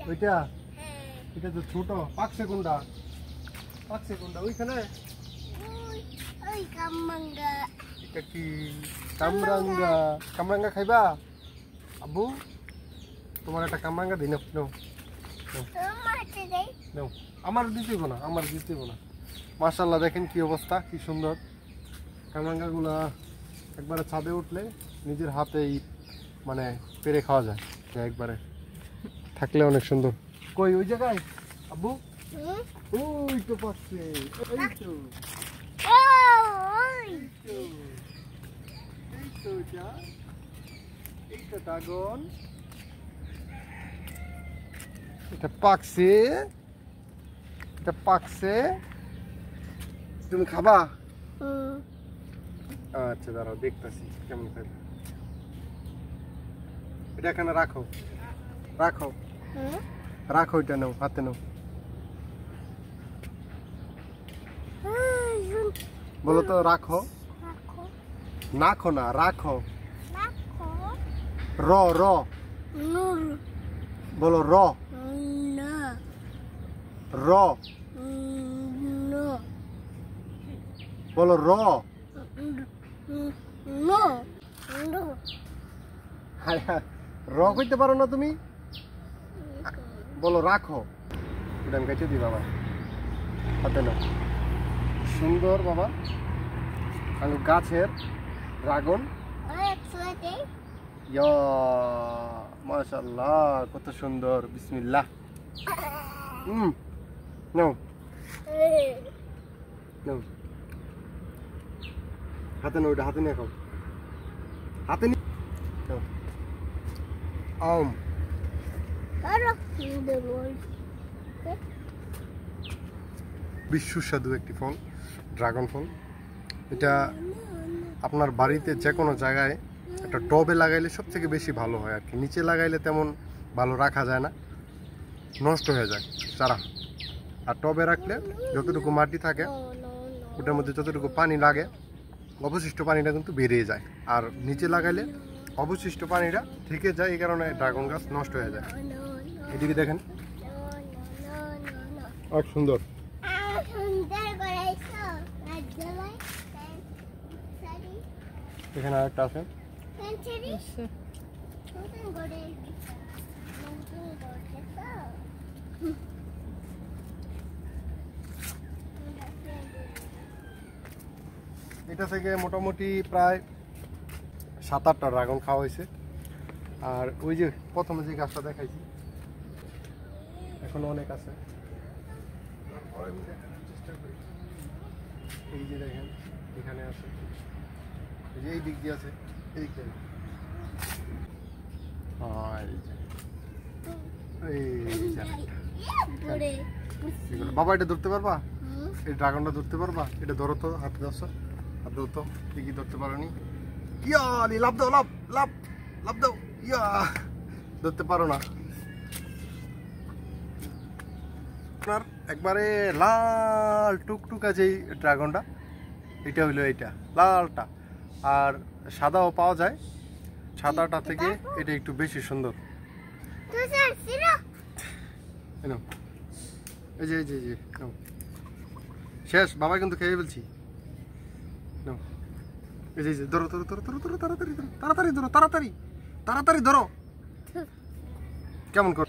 ওইটা এটা তো ছোট পাকছে কোনটা ওইখানে ওই কামরাঙ্গা এটা কি কামরাঙ্গা খাইবা আব্বু তোমার একটা কামরাঙ্গা দিন নাও আমার দিতে না মাশাআল্লাহ দেখেন কি অবস্থা কি সুন্দর কামরাঙ্গা গুলা একবারে ছাদে উঠলে নিজের হাতেই মানে পেরে খাওয়া যায় একবারে থাকলে অনেক সুন্দর কই ওই জায়গায় আব্বু ওই তো পাচ্ছে এইটা ড্রাগন এটা পাকছে তুমি খাবা আচ্ছা দাঁড়াও দেখতেছি কেমন খাবে এটা এখানে রাখো এটা নাও হাতে নাও বলো তো রাখো না রাখো র বলো র বলো র র কইতে পারো না তুমি বলো রাখো এটা আমি কেটে দিই বাবা হাতে নাও সুন্দর বাবা গাছের ড্রাগন মাশাআল্লাহ কত সুন্দর বিসমিল্লাহ নাও হাতে নাও ওটা হাতে নিয়ে খাও হাতে নিয়ে আম সুস্বাদু একটি ফল ড্রাগন ফল এটা আপনার বাড়িতে যে কোনো জায়গায় একটা টবে লাগাইলে সব থেকে বেশি ভালো হয় আর কি নিচে লাগাইলে তেমন ভালো রাখা যায় না নষ্ট হয়ে যায় চারা আর টবে রাখলে যতটুকু মাটি থাকে ওটার মধ্যে যতটুকু পানি লাগে অবশিষ্ট পানিটা কিন্তু বেরিয়ে যায় আর নিচে লাগাইলে অবশিষ্ট পানিটা থেকে যায় এই কারণে ড্রাগন গাছ নষ্ট হয়ে যায় এদিকে দেখেন অনেক সুন্দর এখানে আরেকটা আছে এটা থেকে মোটামুটি প্রায় 7-8টা ড্রাগন খাওয়া হয়েছে আর ওই যে প্রথমে যে গাছটা দেখাইছি এখনো অনেক আছে এই যে দেখেন এখানে আছে এই যে এই দিক দিয়ে আছে এই দিক দিয়ে বাবা এটা ধরতে পারবা এই ড্রাগনটা ধরতে পারবা এটা ধরো তো হাতে ধরছো হাত ধরো তো কি ধরতে পারোনি লাভ দাও লাভ দাও ধরতে পারো না আপনার একবারে লাল টুকটুকা যেই ড্রাগনটা এটা হইলো এইটা লালটা আর সাদাও পাওয়া যায় সাদাটা থেকে এটা একটু বেশি সুন্দর এই যে শেষ বাবা কিন্তু খেয়ে ফেলছি এই যে ধরো তাড়াতাড়ি ধরো কেমন কর